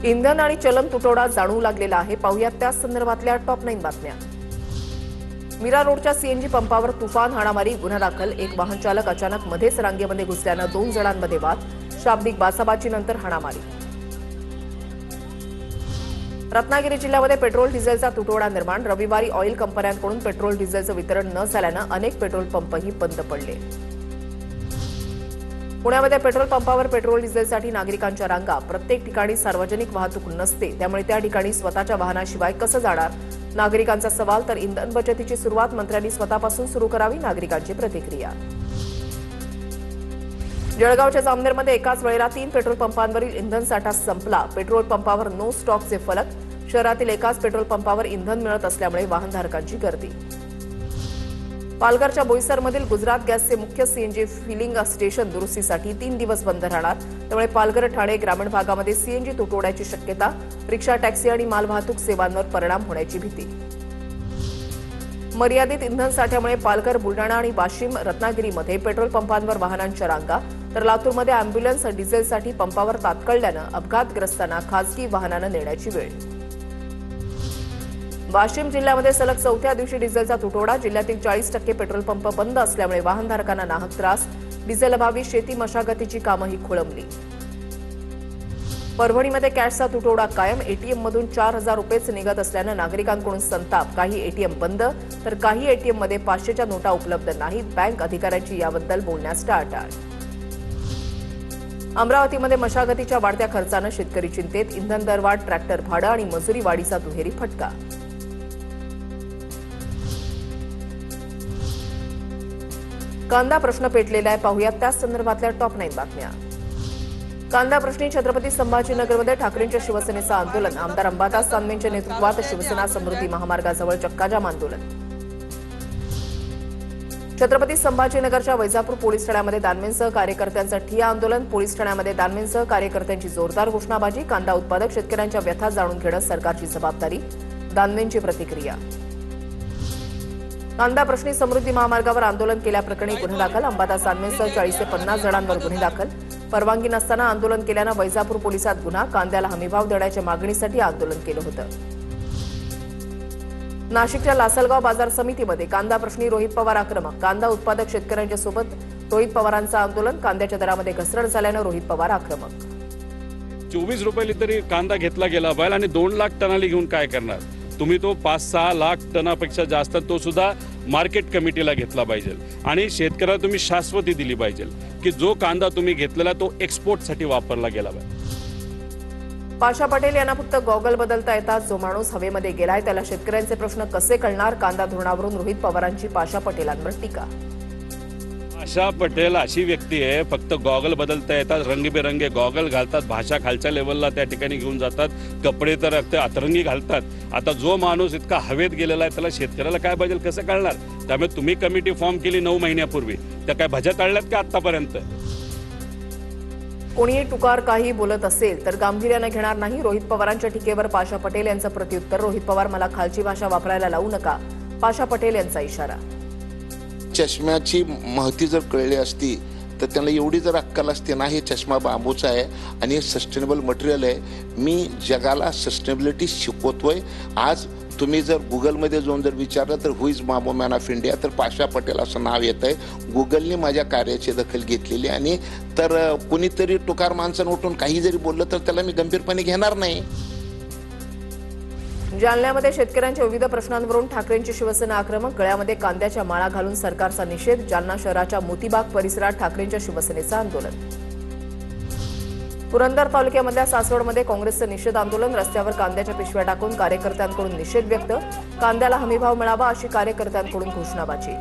इंधन आणि चलन तुटवडा जाणवू लागलेला आहे. पाहुयात त्या संदर्भातल्या टॉप 9 बातम्या. मीरा रोडच्या सीएनजी पंपावर तुफान हाणामारी, गुन्हा दाखल. एक वाहन चालक अचानक मध्येच रांगेमध्ये घुसल्यानं 2 जणांमध्ये वाद. शाब्दिक बाचाबाचीनंतर हाणामारी. रत्नागिरी जिल्ह्यामध्ये पेट्रोल डिझेलचा तुटवडा निर्माण. रविवारी ऑइल कंपन्यांकडून पेट्रोल डिझेलचं वितरण न झाल्यानं अनेक पेट्रोल पंपही बंद पडले. पुण्यामध्ये पेट्रोल पंपावर पेट्रोल डिझेलसाठी नागरिकांच्या रांगा. प्रत्येक ठिकाणी सार्वजनिक वाहतूक नसते, त्यामुळे त्या ठिकाणी स्वतःच्या वाहनाशिवाय कसं जाणार, नागरिकांचा सवाल. तर इंधन बचतीची सुरुवात मंत्र्यांनी स्वतःपासून सुरू करावी, नागरिकांची प्रतिक्रिया. जळगावच्या जामनेरमध्ये एकाच वेळेला 3 पेट्रोल पंपांवरील इंधन साठा संपला. पेट्रोल पंपावर नो स्टॉकचे फलक. शहरातील एकाच पेट्रोल पंपावर इंधन मिळत असल्यामुळे वाहनधारकांची गर्दी. पालघरच्या बोईसरमधील गुजरात गॅसचे मुख्य सीएनजी फिलिंग स्टेशन दुरुस्तीसाठी 3 दिवस बंद राहणार. त्यामुळे पालघर, ठाणे ग्रामीण भागामध्ये सीएनजी तुटवड्याची शक्यता. रिक्षा, टॅक्सी आणि मालवाहतूक सेवांवर परिणाम होण्याची भीती. मर्यादित इंधन साठ्यामुळे पालघर, बुलढाणा आणि वाशिम, रत्नागिरीमध्ये पेट्रोल पंपांवर वाहनांच्या रांगा. तर लातूरमध्ये अँब्युलन्स डिझेलसाठी पंपावर तात्काळल्यानं अपघातग्रस्तांना खासगी वाहनानं नेण्याची वेळ. वाशिम जिल्ह्यामध्ये सलग 4थ्या दिवशी डिझेलचा तुटवडा. जिल्ह्यातील 40% पेट्रोल पंप बंद असल्यामुळे वाहनधारकांना नाहक त्रास. डिझेलअभावी शेती मशागतीची कामंही खोळंबली. परभणीमध्ये कॅशचा तुटवडा कायम. एटीएममधून 4,000 रुपयेच निघत असल्यानं नागरिकांकडून संताप. काही एटीएम बंद, तर काही एटीएममध्ये 500च्या नोटा उपलब्ध नाहीत. बँक अधिकाऱ्यांची याबद्दल बोलण्यास टाळाटाळ. अमरावतीमध्ये मशागतीच्या वाढत्या खर्चानं शेतकरी चिंतेत. इंधन दरवाढ, ट्रॅक्टर भाडं आणि मजुरी वाढीचा दुहेरी फटका. कांदा प्रश्न पेटलेला आहे. पाहुयात त्या संदर्भातल्या टॉप 9 बातम्या. कांदा प्रश्नी छत्रपती संभाजीनगरमध्ये ठाकरेंच्या शिवसेनेचं आंदोलन. आमदार अंबादास दानवेंच्या नेतृत्वात शिवसेना समृद्धी महामार्गाजवळ चक्काजाम आंदोलन. छत्रपती संभाजीनगरच्या वैजापूर पोलीस ठाण्यामध्ये दानवेंसह कार्यकर्त्यांचं ठिय्या आंदोलन. पोलीस ठाण्यामध्ये दानवेंसह कार्यकर्त्यांची जोरदार घोषणाबाजी. कांदा उत्पादक शेतकऱ्यांच्या व्यथा जाणून घेणं सरकारची जबाबदारी. दानवेंची प्रतिक्रिया. कांदा प्रश्नी समृद्धी महामार्गावर आंदोलन केल्याप्रकरणी गुन्हा दाखल. अंबादास दानवेंसह 40 ते 50 जणांवर गुन्हे दाखल. परवानगी नसताना आंदोलन केल्यानं वैजापूर पोलिसात गुन्हा. कांद्याला हमीभाव देण्याच्या मागणीसाठी आंदोलन केलं होतं. नाशिकच्या लासलगाव बाजार समितीमध्ये कांदा प्रश्नी रोहित पवार आक्रमक. कांदा उत्पादक शेतकऱ्यांच्या सोबत रोहित पवारांचं आंदोलन. कांद्याच्या दरामध्ये घसरण झाल्यानं रोहित पवार आक्रमक. 24 रुपये तरी कांदा घेतला गेला पाहिजे आणि 2 लाख टनाली घेऊन काय करणार तुम्ही? तो 5-6 लाख टनापेक्षा जास्त तो सुद्धा मार्केट कमिटीला घेतला पाहिजे. आणि शेतकऱ्याला तुम्ही शाश्वती दिली पाहिजे की जो कांदा तुम्ही घेतलेला तो एक्सपोर्टसाठी वापरला गेला पाहिजे. पाशा पटेल यांना फक्त गॉगल बदलता येतात. जो माणूस हवेमध्ये गेलाय त्याला शेतकऱ्यांचे प्रश्न कसे कळणार? कांदा धोरणावरून रोहित पवारांची पाशा पटेलांवर टीका. पाशा पटेल अशी व्यक्ती आहे, फक्त गॉगल बदलता येतात, रंगीबेरंगी गॉगल घालतात, भाषा खालच्या लेवलला त्या ठिकाणी घेऊन जातात, कपडे तर अतरंगी घालतात. आता जो माणूस इतका हवेत गेलेला आहे त्याला शेतकऱ्याला काय पाहिजे कसं कळणार? त्यामुळे तुम्ही कमिटी फॉर्म केली 9 महिन्यापूर्वी, त्या काय भज्या तळल्यात का आतापर्यंत? कोणीही टुकार काही बोलत असेल तर गांभीर्यानं घेणार नाही. रोहित पवारांच्या टीकेवर पाशा पटेल यांचं प्रत्युत्तर. रोहित पवार, मला खालची भाषा वापरायला लावू नका. पाशा पटेल यांचा इशारा. चष्म्याची महती जर कळली असती तर त्यांना एवढी जर अक्कल असते ना, हे चष्मा बांबूचा आहे आणि सस्टेनेबल मटेरियल आहे. मी जगाला सस्टेनेबिलिटी शिकवतोय. आज तुम्ही जर गुगलमध्ये जाऊन जर विचारलं तर who is bamboo man of India, तर पाशा पटेल असं नाव येत आहे. गुगलने माझ्या कार्याची दखल घेतलेली. आणि तर कुणीतरी टुकार माणसानं उठून काही जरी बोललं तर त्याला मी गंभीरपणे घेणार नाही. जालन्यामध्ये शेतकऱ्यांच्या विविध प्रश्नांवरून ठाकरेंची शिवसेना आक्रमक. गळ्यामध्ये कांद्याच्या माळा घालून सरकारचा निषेध. जालना शहराच्या मोतीबाग परिसरात ठाकरेंच्या शिवसेनेचं आंदोलन. पुरंदर तालुक्यामधल्या सासवडमध्ये काँग्रेसचं निषेध आंदोलन. रस्त्यावर कांद्याच्या पिशव्या टाकून कार्यकर्त्यांकडून निषेध व्यक्त. कांद्याला हमीभाव मिळावा अशी कार्यकर्त्यांकडून घोषणाबाजी.